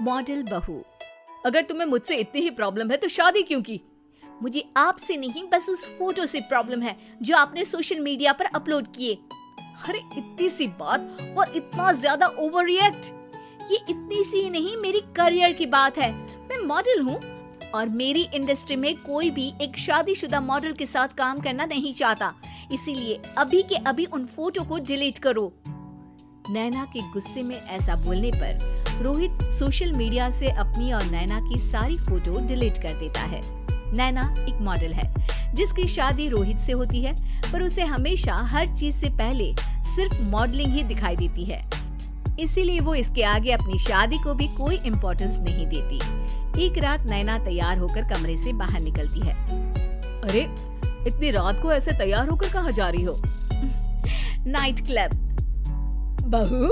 Model बहू। अगर तुम्हें मुझसे इतनी ही प्रॉब्लम है तो शादी क्यों की? मुझे आपसे नहीं, बस उस फोटो से प्रॉब्लम है जो आपने सोशल मीडिया पर अपलोड किए। अरे इतनी सी बात और इतना ज्यादा ओवर रिएक्ट। ये इतनी सी नहीं, मेरी करियर की बात है। मैं मॉडल हूँ और मेरी इंडस्ट्री में कोई भी एक शादीशुदा मॉडल के साथ काम करना नहीं चाहता, इसीलिए अभी के अभी उन फोटो को डिलीट करो। नैना के गुस्से में ऐसा बोलने पर रोहित सोशल मीडिया से अपनी और नैना की सारी फोटो डिलीट कर देता है। नैना एक मॉडल है जिसकी शादी रोहित से होती है, पर उसे हमेशा हर चीज से पहले सिर्फ मॉडलिंग ही दिखाई देती है, इसीलिए वो इसके आगे अपनी शादी को भी कोई इम्पोर्टेंस नहीं देती। एक रात नैना तैयार होकर कमरे से बाहर निकलती है। अरे इतनी रात को ऐसे तैयार होकर कहाँ जा रही हो? Night club. बहू,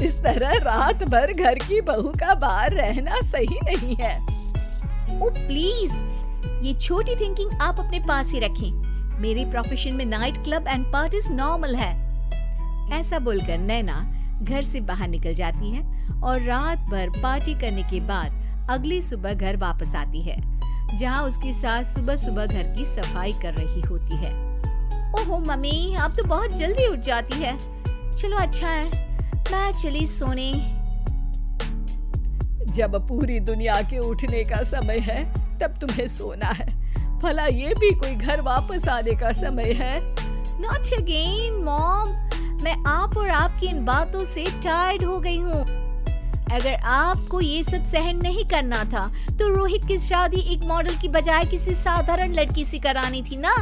इस तरह रात भर घर की बहू का बाहर रहना सही नहीं है। ओ प्लीज, ये छोटी थिंकिंग आप अपने पास ही रखें। मेरे प्रोफेशन में night club and parties normal है। ऐसा बोलकर नैना घर से बाहर निकल जाती है और रात भर पार्टी करने के बाद अगली सुबह घर वापस आती है, जहां उसकी सास सुबह सुबह घर की सफाई कर रही होती है। ओहो मम्मी, आप तो बहुत जल्दी उठ जाती है। चलो अच्छा है, मैं चली सोने। जब पूरी दुनिया के उठने का समय है तब तुम्हें सोना है। भला ये भी कोई घर वापस आने का समय है? Not again, mom. मैं आप और आपकी इन बातों से टायर्ड हो गई हूँ। अगर आपको ये सब सहन नहीं करना था तो रोहित की शादी एक मॉडल की बजाय किसी साधारण लड़की से करानी थी ना।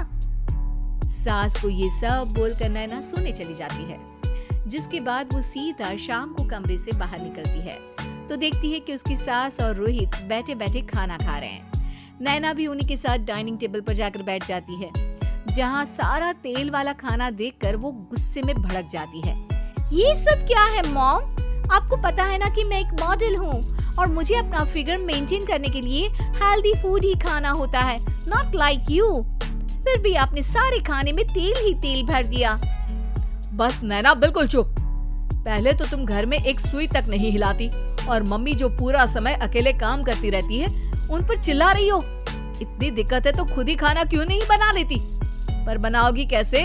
सास को ये सब बोलकर नैना सोने चली जाती है, जिसके बाद वो सीधा शाम को कमरे से बाहर निकलती है तो देखती है कि उसकी सास और रोहित बैठे बैठे खाना खा रहे हैं। नैना भी उन्हीं के साथ डाइनिंग टेबल पर जाकर बैठ जाती है, जहाँ सारा तेल वाला खाना देखकर वो गुस्से में भड़क जाती है। ये सब क्या है मॉम? आपको पता है ना कि मैं एक मॉडल हूँ और मुझे अपना फिगर मेंटेन करने के लिए हेल्दी फूड ही खाना होता है, नॉट लाइक यू। फिर भी आपने सारे खाने में तेल ही तेल भर दिया। बस नैना, बिल्कुल चुप। पहले तो तुम घर में एक सुई तक नहीं हिलाती और मम्मी जो पूरा समय अकेले काम करती रहती है उन पर चिल्ला रही हो। इतनी दिक्कत है तो खुद ही खाना क्यों नहीं बना लेती? पर बनाओगी कैसे?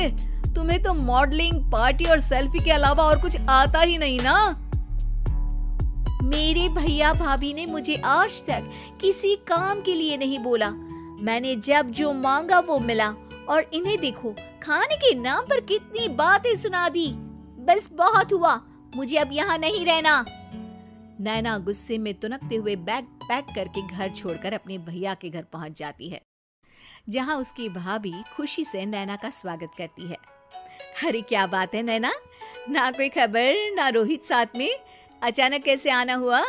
तुम्हें तो मॉडलिंग, पार्टी और सेल्फी के अलावा और कुछ आता ही नहीं ना। मेरे भैया भाभी ने मुझे आज तक किसी काम के लिए नहीं बोला। मैंने जब जो मांगा वो मिला और इन्हें देखो, खाने के नाम पर कितनी बातें सुना दी। बस बहुत हुआ, मुझे अब यहाँ नहीं रहना। नैना गुस्से में तुनकते हुए बैग पैक करके घर छोड़कर अपने भैया के घर पहुंच जाती है, जहां उसकी भाभी खुशी से नैना का स्वागत करती है। अरे क्या बात है नैना, ना कोई खबर ना रोहित साथ में, अचानक कैसे आना हुआ?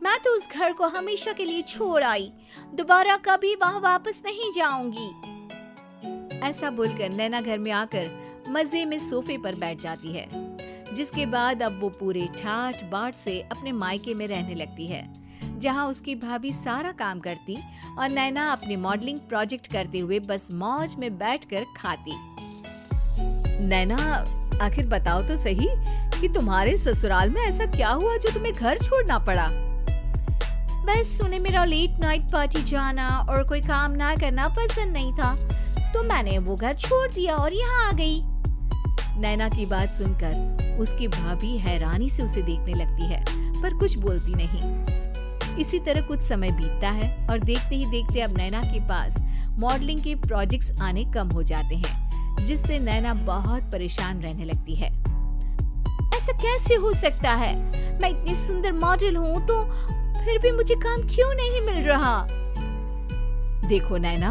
मैं तो उस घर को हमेशा के लिए छोड़ आई, दोबारा कभी वहां वापस नहीं जाऊंगी। ऐसा बोलकर नैना घर में आकर मजे में सोफे पर बैठ जाती है, जिसके बाद अब वो पूरे ठाठ बाट से अपने मायके में रहने लगती है, जहां उसकी भाभी सारा काम करती और नैना अपने मॉडलिंग प्रोजेक्ट करते हुए बस मौज में बैठकर खाती। नैना, आखिर बताओ तो सही कि तुम्हारे ससुराल में ऐसा क्या हुआ जो तुम्हें घर छोड़ना पड़ा? बस उन्हें मेरा लेट नाइट पार्टी जाना और कोई काम ना करना पसंद नहीं था, तो मैंने वो घर छोड़ दिया और यहाँ आ गई। नैना की बात सुनकर उसकी भाभी हैरानी से उसे देखने लगती है, पर कुछ बोलती नहीं। इसी तरह कुछ समय बीतता है और देखते ही देखते अब नैना के पास मॉडलिंग के प्रोजेक्ट्स आने कम हो जाते हैं, जिससे नैना बहुत परेशान रहने लगती है। ऐसा कैसे हो सकता है? मैं इतनी सुंदर मॉडल हूँ तो फिर भी मुझे काम क्यों नहीं मिल रहा? देखो नैना,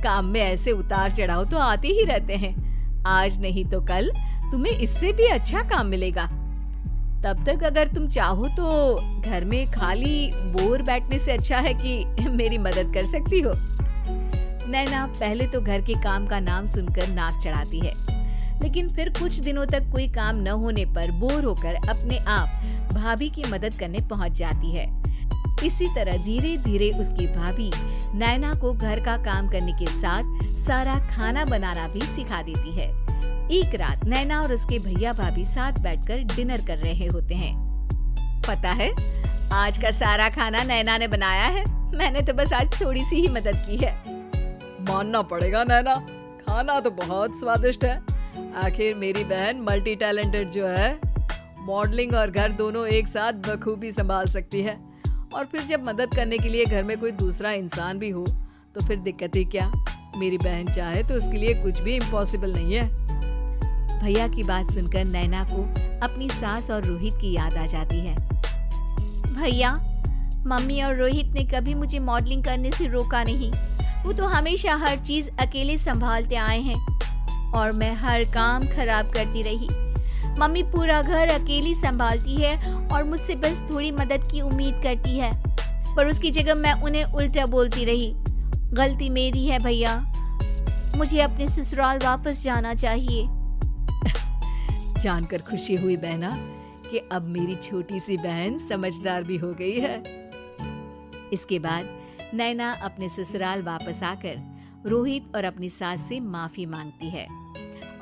काम में ऐसे उतार चढ़ाव तो आते ही रहते हैं। आज नहीं तो कल तुम्हें इससे भी अच्छा काम मिलेगा। तब तक अगर तुम चाहो तो घर में खाली बोर बैठने से अच्छा है कि मेरी मदद कर सकती हो। नैना पहले तो घर के काम का नाम सुनकर नाक चढ़ाती है, लेकिन फिर कुछ दिनों तक कोई काम न होने पर बोर होकर अपने आप भाभी की मदद करने पहुंच जाती है। इसी तरह धीरे धीरे उसकी भाभी नैना को घर का काम करने के साथ सारा खाना बनाना भी सिखा देती है। एक रात नैना और उसके भैया भाभी साथ बैठकर डिनर कर रहे होते हैं। पता है, आज का सारा खाना नैना ने बनाया है, मैंने तो बस आज थोड़ी सी ही मदद की है। मानना पड़ेगा नैना, खाना तो बहुत स्वादिष्ट है। आखिर मेरी बहन मल्टी टैलेंटेड जो है, मॉडलिंग और घर दोनों एक साथ बखूबी संभाल सकती है। और फिर जब मदद करने के लिए घर में कोई दूसरा इंसान भी हो तो फिर दिक्कत ही क्या। मेरी बहन चाहे तो उसके लिए कुछ भी इम्पॉसिबल नहीं है। भैया की बात सुनकर नैना को अपनी सास और रोहित की याद आ जाती है। भैया, मम्मी और रोहित ने कभी मुझे मॉडलिंग करने से रोका नहीं। वो तो हमेशा हर चीज अकेले संभालते आए हैं और मैं हर काम खराब करती रही। मम्मी पूरा घर अकेली संभालती है और मुझसे बस थोड़ी मदद की उम्मीद करती है, पर उसकी जगह मैं उन्हें उल्टा बोलती रही। गलती मेरी है भैया, मुझे अपने ससुराल वापस जाना चाहिए। जानकर खुशी हुई बहना कि अब मेरी छोटी सी बहन समझदार भी हो गई है। इसके बाद नैना अपने ससुराल वापस आकर रोहित और अपनी सास से माफी मांगती है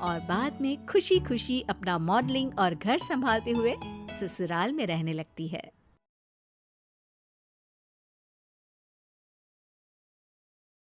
और बाद में खुशी खुशी अपना मॉडलिंग और घर संभालते हुए ससुराल में रहने लगती है।